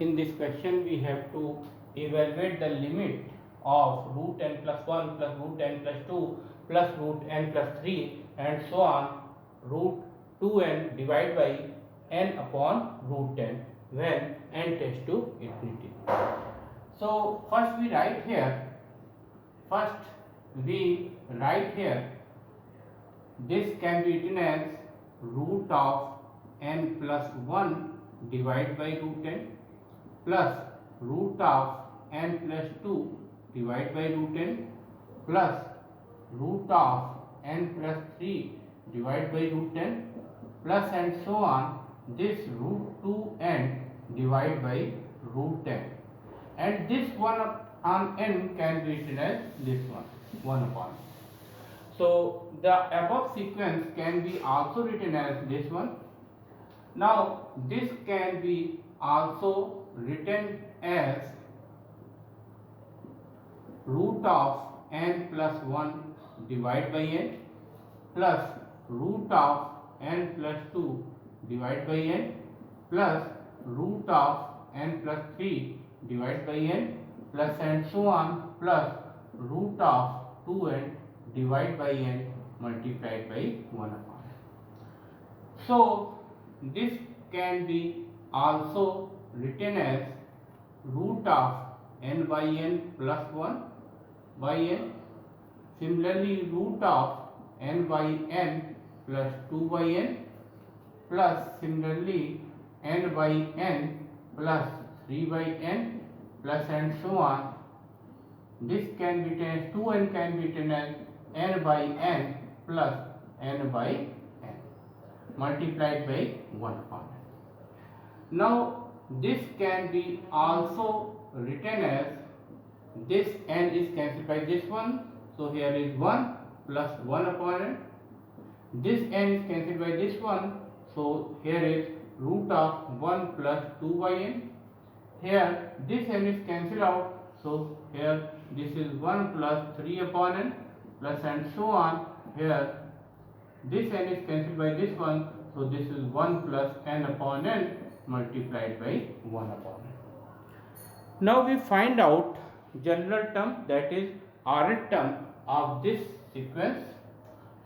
in this question we have to evaluate the limit of root n plus 1 plus root n plus 2 plus root n plus 3 and so on root 2n divided by n upon root 10 when n tends to infinity. So first we write here this can be written as root of n plus 1 divided by root n plus root of n plus 2 divided by root n plus root of n plus 3 divided by root n plus and so on this root 2n divided by root 10, and this one on n can be written as this one upon. So the above sequence can be also written as this one. Now this can be also written as root of n plus 1 divided by n plus root of n plus 2 divided by n plus root of n plus 3 divided by n plus and so on plus root of 2n divided by n multiplied by 1 upon. So this can be also written as root of n by n plus 1 by n. Similarly, root of n by n plus 2 by n plus similarly n by n plus 3 by n plus and so on. This can be written as 2n can be written as n by n plus n by n multiplied by 1 upon n. Now this can be also written as this n is cancelled by this one, so here is 1 plus 1 upon n. This n is cancelled by this one, so here is root of 1 plus 2 by n. Here this n is cancelled out, so here this is 1 plus 3 upon n plus and so on. Here this n is cancelled by this one, so this is 1 plus n upon n multiplied by 1 upon n. Now we find out general term, that is rth term of this sequence.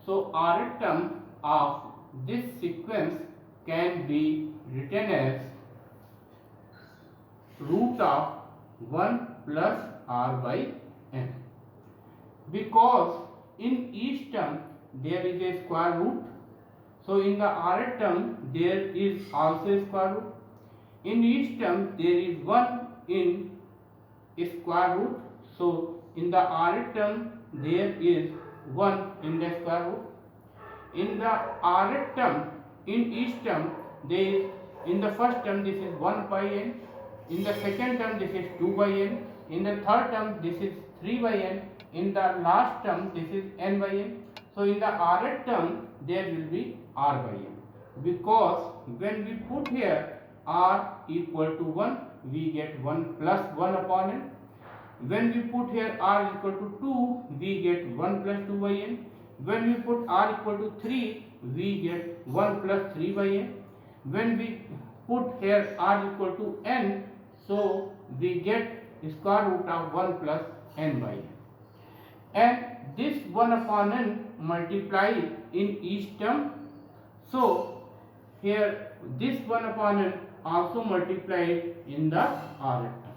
So rth term of this sequence can be written as root of 1 plus r by n, because in each term there is a square root. So in the rth term there is also a square root. In each term there is 1 in square root. So in the rth term there is 1 in the square root. In the rth term, in each term there is, in the first term this is 1 by n, in the second term this is 2 by n, in the third term this is 3 by n, in the last term this is n by n. So in the rth term there will be r by n, because when we put here r equal to 1 we get 1 plus 1 upon n. When we put here r equal to 2 we get 1 plus 2 by n. When we put r equal to 3 we get 1 plus 3 by n. When we put here r equal to n, so we get square root of 1 plus n by n. And this 1 upon n multiplied in each term. So here this 1 upon n also multiplied in the rth term.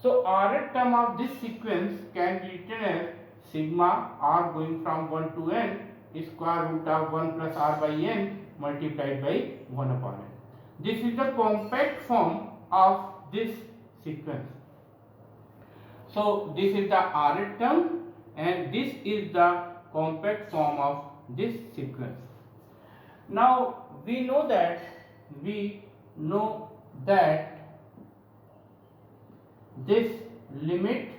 So rth term of this sequence can be written as sigma r going from 1 to n square root of 1 plus r by n multiplied by 1 upon n. This is the compact form of this sequence. So this is the rth term and this is the compact form of this sequence. Now we know that this limit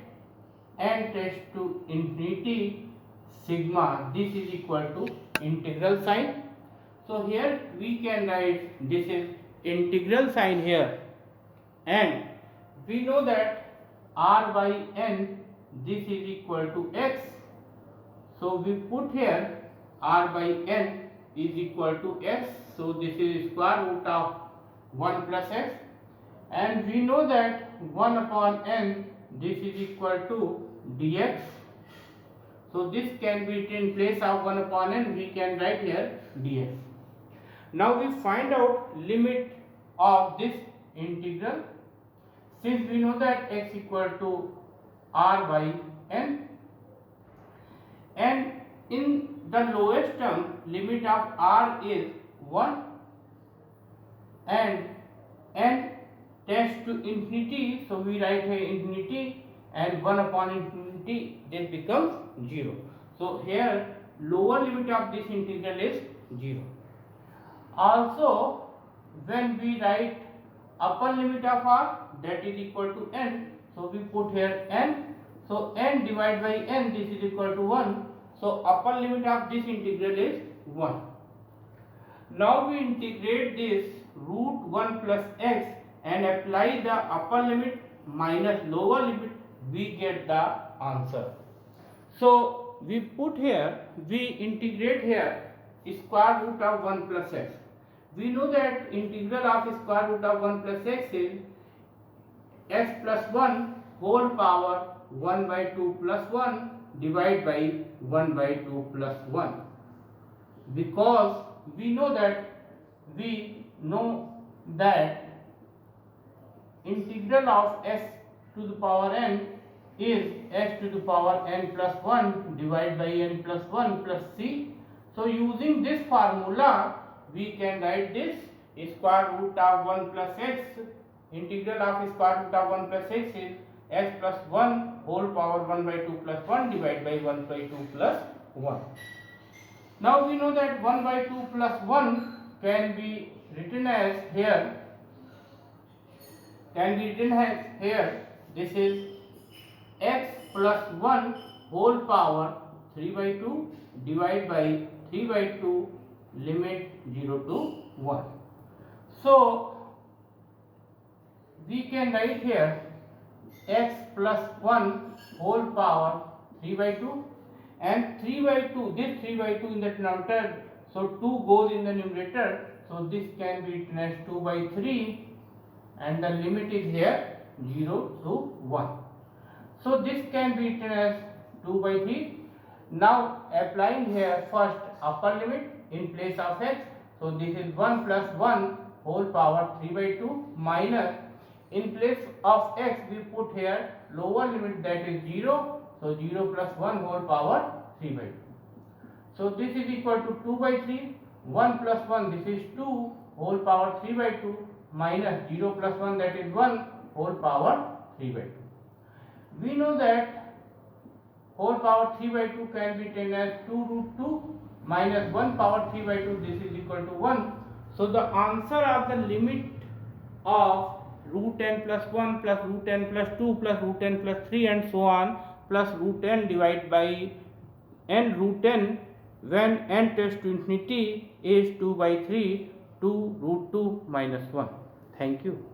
n tends to infinity sigma, this is equal to integral sign. So here we can write this is integral sign here, and we know that r by n this is equal to x. So we put here r by n is equal to x. So this is square root of 1 plus x. and we know that 1 upon n, this is equal to dx. So this can be written in place of 1 upon n, we can write here dx. Now we find out limit of this integral. Since we know that x equal to r by n, and in the lowest term limit of r is 1 and n tends to infinity, so we write here infinity, and 1 upon infinity, this becomes 0. So here lower limit of this integral is 0. Also when we write upper limit of r, that is equal to n, so we put here n, so n divided by n, this is equal to 1, so upper limit of this integral is 1. Now we integrate this root 1 plus x and apply the upper limit minus lower limit, we get the answer. So we put here, we integrate here square root of 1 plus x. We know that integral of square root of 1 plus x is x plus 1 whole power 1 by 2 plus 1 divided by 1 by 2 plus 1. Because we know that integral of s to the power n is s to the power n plus 1 divided by n plus 1 plus c. So using this formula we can write this square root of 1 plus x, integral of square root of 1 plus x is s plus 1 whole power 1 by 2 plus 1 divided by 1 by 2 plus 1. Now we know that 1 by 2 plus 1 can be written as here, this is x plus 1 whole power 3 by 2 divided by 3 by 2 limit 0 to 1. So we can write here x plus 1 whole power 3 by 2 and 3 by 2, this 3 by 2 in the denominator, so 2 goes in the numerator, so this can be written as 2 by 3 and the limit is here 0 to 1. So this can be written as 2 by 3. Now applying here first upper limit in place of x, so this is 1 plus 1 whole power 3 by 2 minus, in place of x we put here lower limit, that is 0, so 0 plus 1 whole power 3 by 2. So this is equal to 2 by 3, 1 plus 1, this is 2 whole power 3 by 2 minus 0 plus 1, that is 1 whole power 3 by 2. We know that whole power 3 by 2 can be written as 2 root 2 minus 1 power 3 by 2, this is equal to 1. So the answer of the limit of root n plus 1 plus root n plus 2 plus root n plus 3 and so on plus root n divided by n root n when n tends to infinity is 2 by 3 2 root 2 minus 1. Thank you.